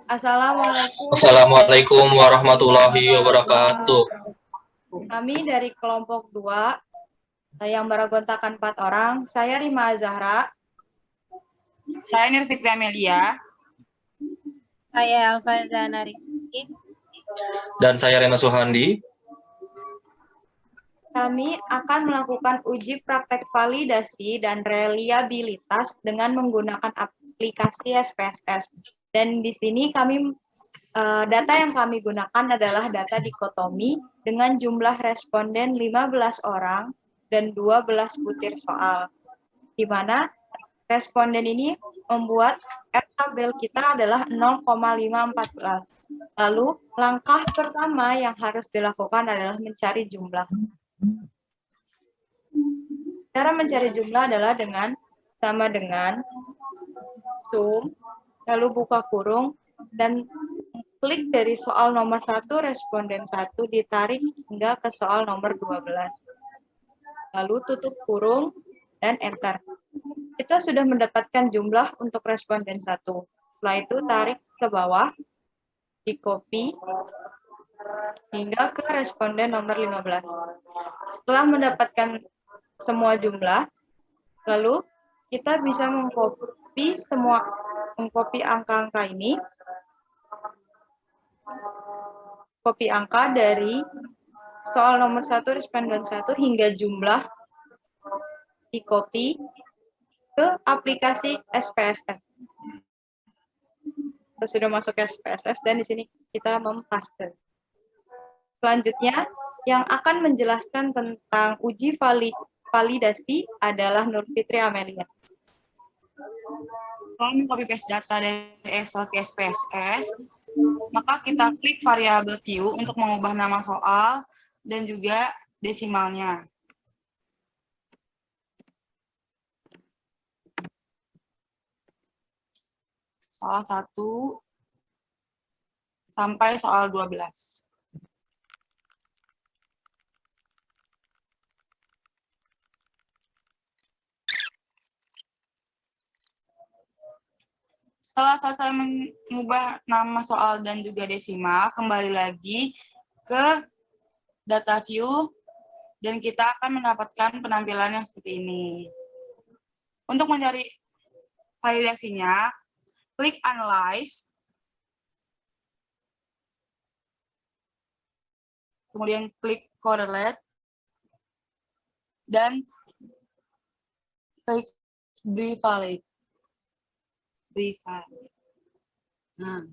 Assalamualaikum Assalamualaikum warahmatullahi warahmatullahi wabarakatuh. wabarakatuh. Kami dari kelompok 2 yang beranggotakan 4 orang. Saya Rima Zahra. Saya Nirfikri Amelia. Saya Alfaza Nariki. Dan saya Rena Suhandi. Kami akan melakukan uji praktek validasi dan reliabilitas dengan menggunakan aplikasi SPSS. Dan di sini data yang kami gunakan adalah data dikotomi dengan jumlah responden 15 orang dan 12 butir soal. Di mana responden ini membuat tabel kita adalah 0,514. Lalu langkah pertama yang harus dilakukan adalah mencari jumlah. Cara mencari jumlah adalah sama dengan sum, lalu buka kurung, dan klik dari soal nomor 1, responden 1, ditarik hingga ke soal nomor 12. Lalu tutup kurung dan enter. Kita sudah mendapatkan jumlah untuk responden 1. Setelah itu tarik ke bawah, di copy, hingga ke responden nomor 15. Setelah mendapatkan semua jumlah, lalu kita bisa mengcopy angka-angka ini, copy angka dari soal nomor 1, responden 1 hingga jumlah, di copy ke aplikasi SPSS. Kita sudah masuk ke SPSS dan di sini kita mempaste. Selanjutnya, yang akan menjelaskan tentang uji validasi adalah Nurfitri Amelia. Kalau mengcopy paste data dari Excel ke SPSS, maka kita klik variabel Q untuk mengubah nama soal dan juga desimalnya. Soal 1 sampai soal 12. Setelah selesai mengubah nama soal dan juga desimal, kembali lagi ke data view, dan kita akan mendapatkan penampilan yang seperti ini. Untuk mencari validasinya, klik Analyze, kemudian klik Correlate, dan klik Valid. Nah.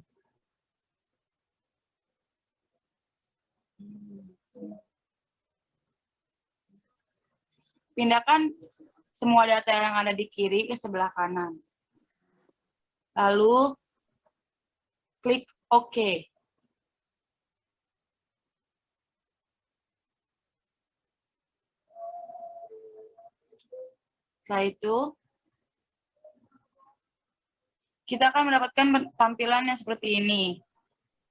Pindahkan semua data yang ada di kiri ke sebelah kanan. Lalu klik OK. Setelah itu, kita akan mendapatkan tampilan yang seperti ini.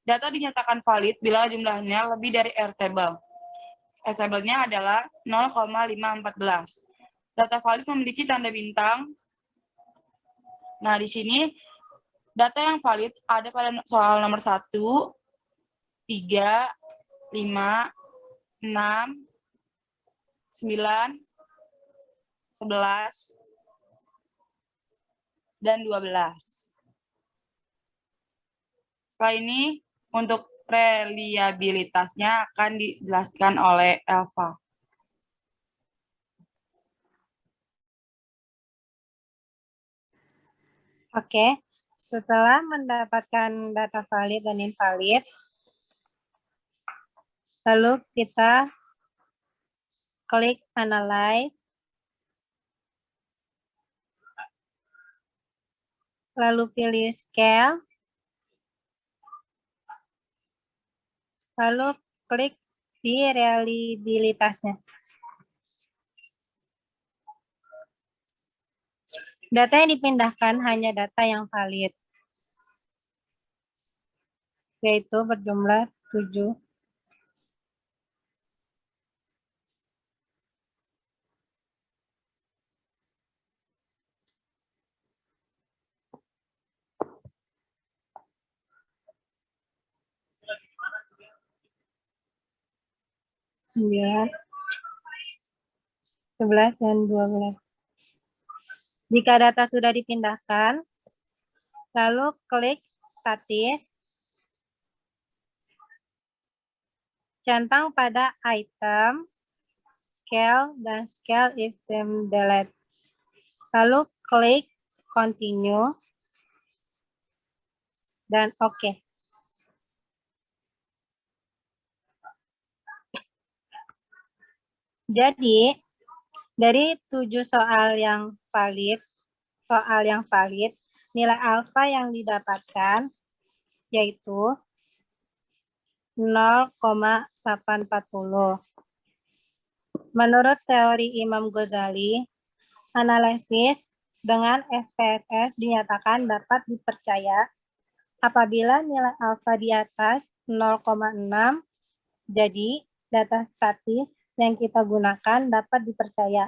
Data dinyatakan valid bila jumlahnya lebih dari R-table. R-table-nya adalah 0,514. Data valid memiliki tanda bintang. Nah, di sini data yang valid ada pada soal nomor 1, 3, 5, 6, 9, 11, dan 12. Setelah ini, untuk reliabilitasnya akan dijelaskan oleh Elva. Oke, setelah mendapatkan data valid dan invalid, lalu kita klik Analyze, lalu pilih Scale, lalu klik di reliabilitasnya. Data yang dipindahkan hanya data yang valid, yaitu berjumlah 7. 9, 11, dan 12. Jika data sudah dipindahkan, lalu klik statis, centang pada item, scale, dan scale item delete. Lalu klik continue, dan oke. Jadi, dari 7 soal yang valid, nilai alfa yang didapatkan yaitu 0,840. Menurut teori Imam Ghazali, analisis dengan SPSS dinyatakan dapat dipercaya apabila nilai alfa di atas 0,6, jadi data statis yang kita gunakan dapat dipercaya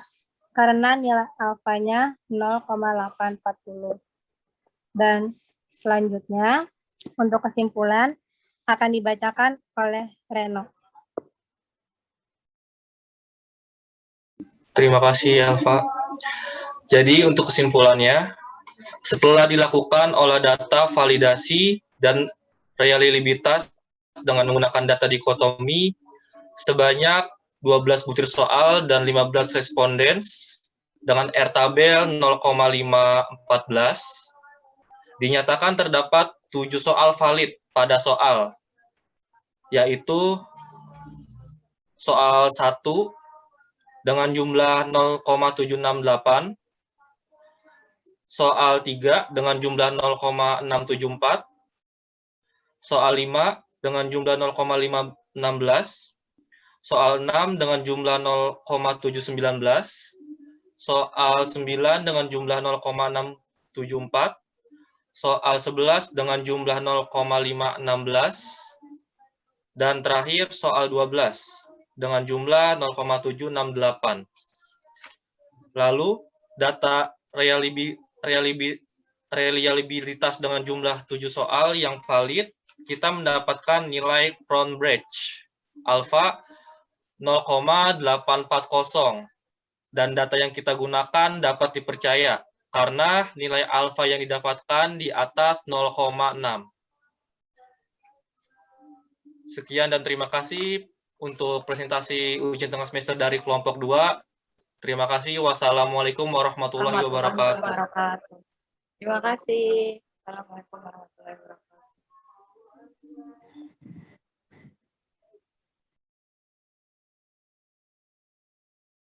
karena nilai alfanya 0,840. Dan selanjutnya, untuk kesimpulan akan dibacakan oleh Reno. Terima kasih, Alfa. Jadi, untuk kesimpulannya, setelah dilakukan olah data, validasi, dan reliabilitas dengan menggunakan data dikotomi, sebanyak 12 butir soal dan 15 respondens dengan R tabel 0,514, dinyatakan terdapat 7 soal valid pada soal, yaitu soal 1 dengan jumlah 0,768, soal 3 dengan jumlah 0,674, soal 5 dengan jumlah 0,516, soal 6 dengan jumlah 0,719, soal 9 dengan jumlah 0,674, soal 11 dengan jumlah 0,516, dan terakhir soal 12 dengan jumlah 0,768. Lalu, data reliabilitas dengan jumlah 7 soal yang valid, kita mendapatkan nilai Cronbridge alpha 0,840, dan data yang kita gunakan dapat dipercaya karena nilai alfa yang didapatkan di atas 0,6. Sekian dan terima kasih untuk presentasi ujian tengah semester dari kelompok 2. Terima kasih. Wassalamualaikum warahmatullahi wabarakatuh. Terima kasih. Assalamualaikum warahmatullahi wabarakatuh.